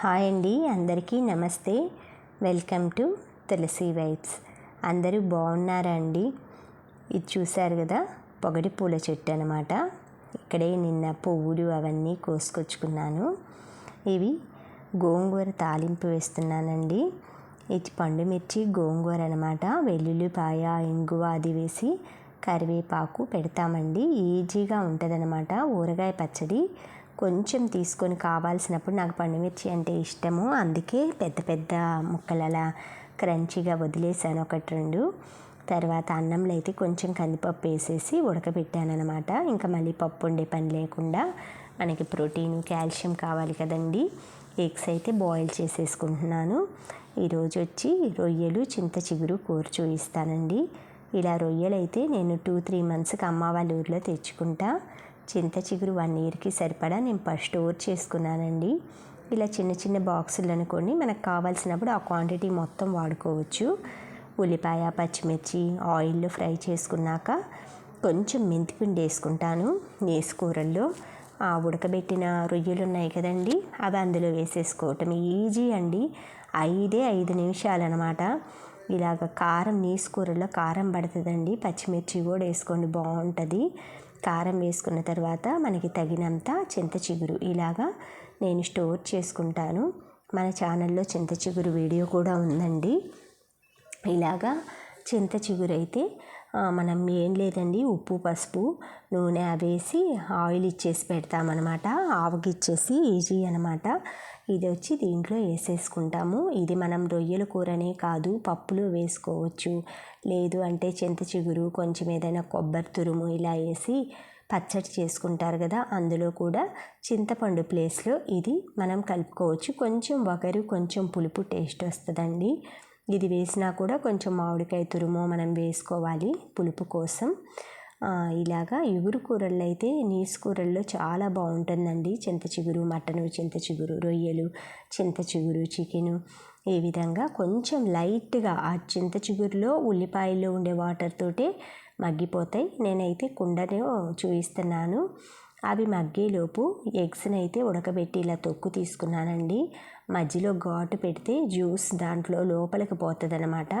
Hi అండి, అందరికీ నమస్తే. Welcome to Tulasi vibes. అందరూ బాగున్నారా అండి? ఇది చూశారు కదా, పొగడి పూల చెట్టు అనమాట. ఇక్కడే నిన్న పువ్వులు అవన్నీ కోసుకొచ్చుకున్నాను. ఇవి గోంగూర తాలింపు వేస్తున్నానండి. ఇది పండు మిర్చి గోంగూర అనమాట. వెల్లుల్లిపాయ, ఇంగువ అది వేసి కరివేపాకు పెడతామండి. ఈజీగా ఉంటుంది అనమాట. ఊరగాయ పచ్చడి కొంచెం తీసుకొని కావాల్సినప్పుడు, నాకు పండుమిర్చి అంటే ఇష్టము, అందుకే పెద్ద పెద్ద ముక్కలు అలా క్రంచీగా వదిలేసాను, 1-2. తర్వాత అన్నంలో అయితే కొంచెం కందిపప్పు వేసేసి ఉడకబెట్టాను అనమాట. ఇంకా మళ్ళీ పప్పు వండే పని లేకుండా మనకి ప్రోటీను, కాల్షియం కావాలి కదండి. ఎగ్స్ అయితే బాయిల్ చేసేసుకుంటున్నాను. ఈరోజు వచ్చి రొయ్యలు, చింత చిగురు కూర చూపిస్తానండి. ఇలా రొయ్యలు అయితే నేను 2-3 మంత్స్కి అమ్మ వాళ్ళ ఊర్లో తెచ్చుకుంటా. చింత చిగురు 1 ఇయర్కి సరిపడా నేను స్టోర్ చేసుకున్నానండి. ఇలా చిన్న చిన్న బాక్సులు అనుకోండి, మనకు కావాల్సినప్పుడు ఆ క్వాంటిటీ మొత్తం వాడుకోవచ్చు. ఉల్లిపాయ, పచ్చిమిర్చి ఆయిల్లో ఫ్రై చేసుకున్నాక కొంచెం మెంతిపిండి వేసుకుంటాను. కూరల్లో ఆ ఉడకబెట్టిన రొయ్యలు ఉన్నాయి కదండి, అవి అందులో వేసేసుకోవటం ఈజీ అండి. 5 నిమిషాలు అనమాట. ఇలాగ కారం కూరల్లో కారం పడుతుందండి. పచ్చిమిర్చి కూడా వేసుకోండి, బాగుంటుంది. కారం వేసుకున్న తర్వాత మనకి తగినంత చింత చిగురు ఇలాగా నేను స్టోర్ చేసుకుంటాను. మన ఛానల్లో చింత చిగురు వీడియో కూడా ఉందండి. ఇలాగా చింత చిగురు అయితే మనం ఏం లేదండి, ఉప్పు, పసుపు, నూనె వేసి ఆయిల్ ఇచ్చేసి పెడతామన్నమాట. ఆవుకి ఇచ్చేసి ఈజీ అనమాట. ఇది వచ్చి దీంట్లో వేసేసుకుంటాము. ఇది మనం రొయ్యల కూరనే కాదు, పప్పులో వేసుకోవచ్చు. లేదు అంటే చింత చిగురు కొంచెం ఏదైనా కొబ్బరి తురుము ఇలా వేసి పచ్చడి చేసుకుంటారు కదా, అందులో కూడా చింతపండు ప్లేస్లో ఇది మనం కలుపుకోవచ్చు. కొంచెం వగరు, కొంచెం పులుపు టేస్ట్ వస్తుందండి. ఇది వేసినా కూడా కొంచెం మామిడికాయ తురుము మనం వేసుకోవాలి పులుపు కోసం. ఇలాగా ఇగురు కూరల్లో అయితే కూరల్లో చాలా బాగుంటుందండి. చింత చిగురు మటను, చింత చిగురు రొయ్యలు, చింత చిగురు చికెను, ఈ విధంగా కొంచెం లైట్గా ఆ చింత చిగురులో ఉల్లిపాయల్లో ఉండే వాటర్ తోటే మగ్గిపోతాయి. నేనైతే కుండలో చూపిస్తున్నాను. అవి మగ్గేలోపు ఎగ్స్ని అయితే ఉడకబెట్టి ఇలా తొక్కు తీసుకున్నానండి. మధ్యలో ఘాటు పెడితే జ్యూస్ దాంట్లో లోపలికి పోతుంది అనమాట.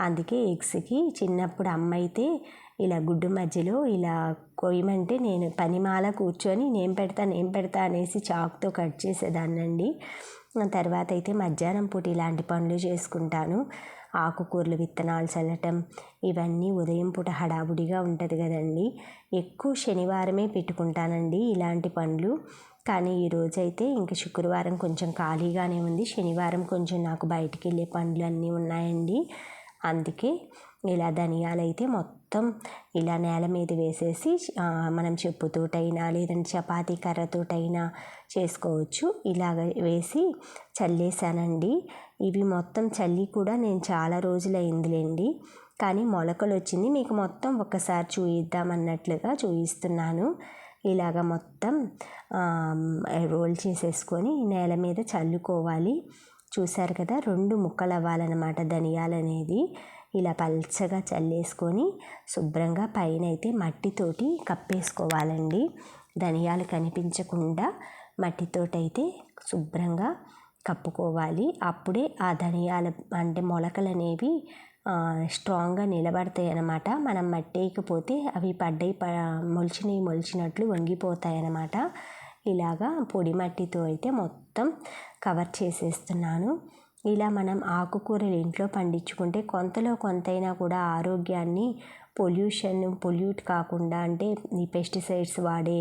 అందుకే ఎగ్స్కి చిన్నప్పుడు అమ్మ అయితే ఇలా గుడ్డు మధ్యలో ఇలా కొయ్యమంటే నేను పనిమాల కూర్చొని నేను పెడతా అనేసి చాకుతో కట్ చేసేదాన్నండి. తర్వాత అయితే మధ్యాహ్నం పూట ఇలాంటి పనులు చేసుకుంటాను. ఆకుకూరలు విత్తనాలు చల్లటం ఇవన్నీ ఉదయం పూట హడావుడిగా ఉంటుంది కదండి. ఎక్కువ శనివారమే పెట్టుకుంటానండి ఇలాంటి పనులు. కానీ ఈరోజైతే ఇంక శుక్రవారం కొంచెం ఖాళీగానే ఉంది. శనివారం కొంచెం నాకు బయటికి వెళ్ళే పనులు అన్నీ ఉన్నాయండి. అందుకే ఇలా ధనియాలు అయితే మొత్తం ఇలా నేల మీద వేసేసి మనం చెప్పుతోటైనా లేదంటే చపాతీ కర్రతోటైనా చేసుకోవచ్చు. ఇలాగ వేసి చల్లేసానండి. ఇవి మొత్తం చల్లి కూడా నేను చాలా రోజులైందిలేండి. కానీ మొలకలు వచ్చింది. మీకు మొత్తం ఒకసారి చూయిద్దామన్నట్లుగా చూపిస్తున్నాను. ఇలాగ మొత్తం రోల్ చేసేసుకొని నేల మీద చల్లుకోవాలి. చూసారు కదా, 2 ముక్కలు అవ్వాలన్నమాట ధనియాలు అనేది. ఇలా పల్చగా చల్లేసుకొని శుభ్రంగా పైన అయితే మట్టితోటి కప్పేసుకోవాలండి. ధనియాలు కనిపించకుండా మట్టితోటైతే శుభ్రంగా కప్పుకోవాలి. అప్పుడే ఆ ధనియాల అంటే మొలకలు అనేవి స్ట్రాంగ్గా నిలబడతాయి అన్నమాట. మనం మట్టి వేయకపోతే అవి మొలిచినట్లు వంగిపోతాయి అన్నమాట. ఇలాగా పొడి మట్టితో అయితే మొత్తం కవర్ చేసేస్తున్నాను. ఇలా మనం ఆకుకూరలు ఇంట్లో పండించుకుంటే కొంతలో కొంతైనా కూడా ఆరోగ్యాన్ని పొల్యూట్ కాకుండా, అంటే ఈ పెస్టిసైడ్స్ వాడే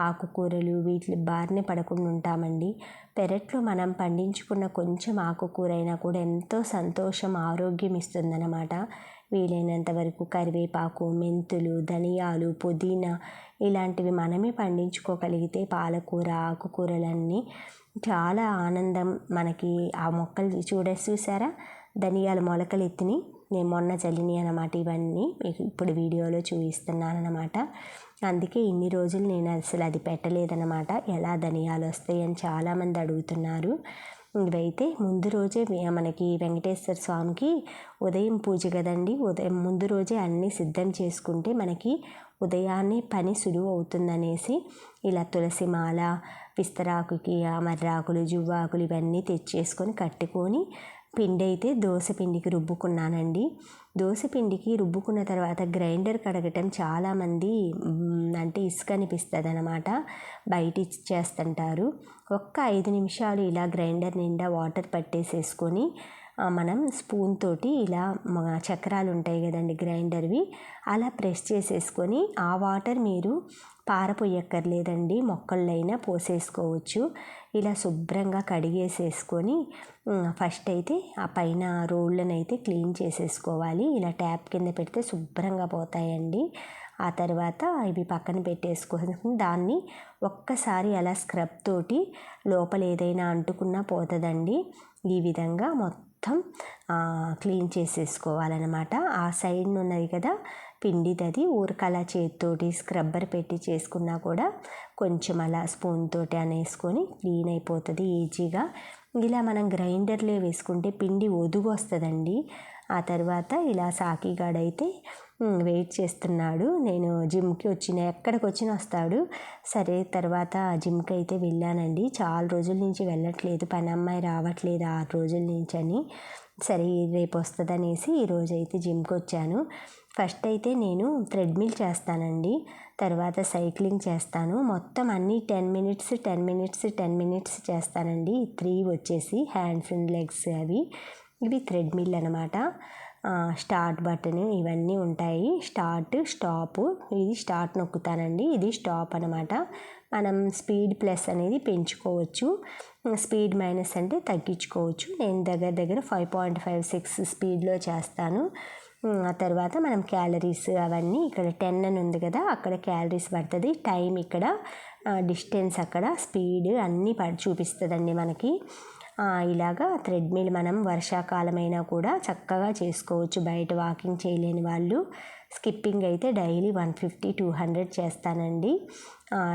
ఆకుకూరలు వీటి బారిన పడకుండా ఉంటామండి. పెరట్లో మనం పండించుకున్న కొంచెం ఆకుకూర అయినా కూడా ఎంతో సంతోషం, ఆరోగ్యం ఇస్తుందన్నమాట. వీలైనంత వరకు కరివేపాకు, మెంతులు, ధనియాలు, పుదీనా ఇలాంటివి మనమే పండించుకోగలిగితే పాలకూర, ఆకుకూరలన్నీ చాలా ఆనందం మనకి. ఆ మొక్కలు చూసారా, ధనియాల మొలకలు ఎత్తిని నేను మొన్న చల్లిని అనమాట. ఇవన్నీ మీకు ఇప్పుడు వీడియోలో చూపిస్తున్నాను అనమాట. అందుకే ఇన్ని రోజులు నేను అసలు అది పెట్టలేదన్నమాట. ఎలా ధనియాలు వస్తాయి అని చాలామంది అడుగుతున్నారు. ఇవైతే ముందు రోజే మనకి వెంకటేశ్వర స్వామికి ఉదయం పూజ కదండి. ఉదయం ముందు రోజే అన్నీ సిద్ధం చేసుకుంటే మనకి ఉదయాన్నే పని సులువు అవుతుందనేసి ఇలా తులసి మాల, విస్తరాకుకి మర్రాకులు, జువ్వాకులు ఇవన్నీ తెచ్చేసుకొని కట్టుకొని పిండి అయితే దోసపిండికి రుబ్బుకున్నానండి. దోసపిండికి రుబ్బుకున్న తర్వాత గ్రైండర్ కడగటం చాలామంది అంటే ఇసుక అనిపిస్తుంది అనమాట, బయట ఇచ్చేస్తుంటారు. ఒక్క 5 నిమిషాలు ఇలా గ్రైండర్ నిండా వాటర్ పట్టేసేసుకొని మనం స్పూన్ తోటి ఇలా చక్రాలు ఉంటాయి కదండి గ్రైండర్వి, అలా ప్రెస్ చేసేసుకొని ఆ వాటర్ మీరు పారపోయక్కర్లేదండి, మొక్కళ్ళైనా పోసేసుకోవచ్చు. ఇలా శుభ్రంగా కడిగేసేసుకొని ఫస్ట్ అయితే ఆ పైన రోళ్ళను అయితే క్లీన్ చేసేసుకోవాలి. ఇలా ట్యాప్ కింద పెడితే శుభ్రంగా పోతాయండి. ఆ తర్వాత ఇవి పక్కన పెట్టేసుకొని దాన్ని ఒక్కసారి అలా స్క్రబ్ తోటి లోపల ఏదైనా అంటుకున్నా పోతుందండి. ఈ విధంగా మొత్తం క్లీన్ చేసేసుకోవాలన్నమాట. ఆ సైడ్ ఉన్నది కదా పిండిది, ఊరకలా చేతితోటి స్క్రబ్బర్ పెట్టి చేసుకున్నా కూడా కొంచెం అలా స్పూన్ తోటి అనేసుకొని క్లీన్ అయిపోతుంది ఈజీగా. ఇలా మనం గ్రైండర్లో వేసుకుంటే పిండి ఒదుగు వస్తుందండి. ఆ తర్వాత ఇలా సాకిగాడైతే వెయిట్ చేస్తున్నాడు. నేను జిమ్కి ఎక్కడికి వచ్చినా వస్తాడు. సరే తర్వాత జిమ్కి అయితే వెళ్ళానండి. చాలా రోజుల నుంచి వెళ్ళట్లేదు, పని అమ్మాయి రావట్లేదు 6 రోజుల నుంచి అని. సరే రేపు వస్తుంది అనేసి ఈరోజు అయితే జిమ్కి వచ్చాను. ఫస్ట్ అయితే నేను థ్రెడ్మిల్ చేస్తానండి, తర్వాత సైక్లింగ్ చేస్తాను. మొత్తం అన్నీ 10 మినిట్స్ 10 మినిట్స్ 10 మినిట్స్ చేస్తానండి. 3 వచ్చేసి హ్యాండ్స్ అండ్ లెగ్స్ అవి. ఇవి థ్రెడ్మిల్ అనమాట. స్టార్ట్ బటన్ ఇవన్నీ ఉంటాయి. Start, stop. ఇది స్టార్ట్ నొక్కుతానండి, ఇది స్టాప్ అనమాట. మనం స్పీడ్ ప్లస్ అనేది పెంచుకోవచ్చు, స్పీడ్ మైనస్ అంటే తగ్గించుకోవచ్చు. నేను దగ్గర 5.56 స్పీడ్లో చేస్తాను. ఆ తర్వాత మనం క్యాలరీస్ అవన్నీ ఇక్కడ 10 అని ఉంది కదా, అక్కడ క్యాలరీస్ పడుతుంది. టైం ఇక్కడ, డిస్టెన్స్ అక్కడ, స్పీడ్ అన్నీ చూపిస్తుందండి మనకి. ఇలాగా థ్రెడ్మిల్ మనం వర్షాకాలమైనా కూడా చక్కగా చేసుకోవచ్చు, బయట వాకింగ్ చేయలేని వాళ్ళు. స్కిప్పింగ్ అయితే డైలీ 150-200 చేస్తానండి.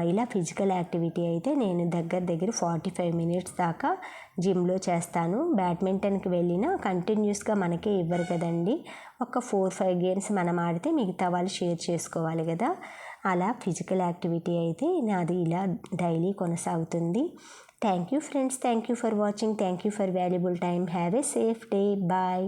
ఇలా ఫిజికల్ యాక్టివిటీ అయితే నేను దగ్గర 45 మినిట్స్ దాకా జిమ్లో చేస్తాను. బ్యాడ్మింటన్కి వెళ్ళినా కంటిన్యూస్గా మనకే ఇవ్వరు కదండి, ఒక 4-5 గేమ్స్ మనం ఆడితే మిగతా వాళ్ళు షేర్ చేసుకోవాలి కదా. అలా ఫిజికల్ యాక్టివిటీ అయితే నాది ఇలా డైలీ కొనసాగుతుంది. Thank you friends, thank you for watching, thank you for valuable time. Have a safe day, bye.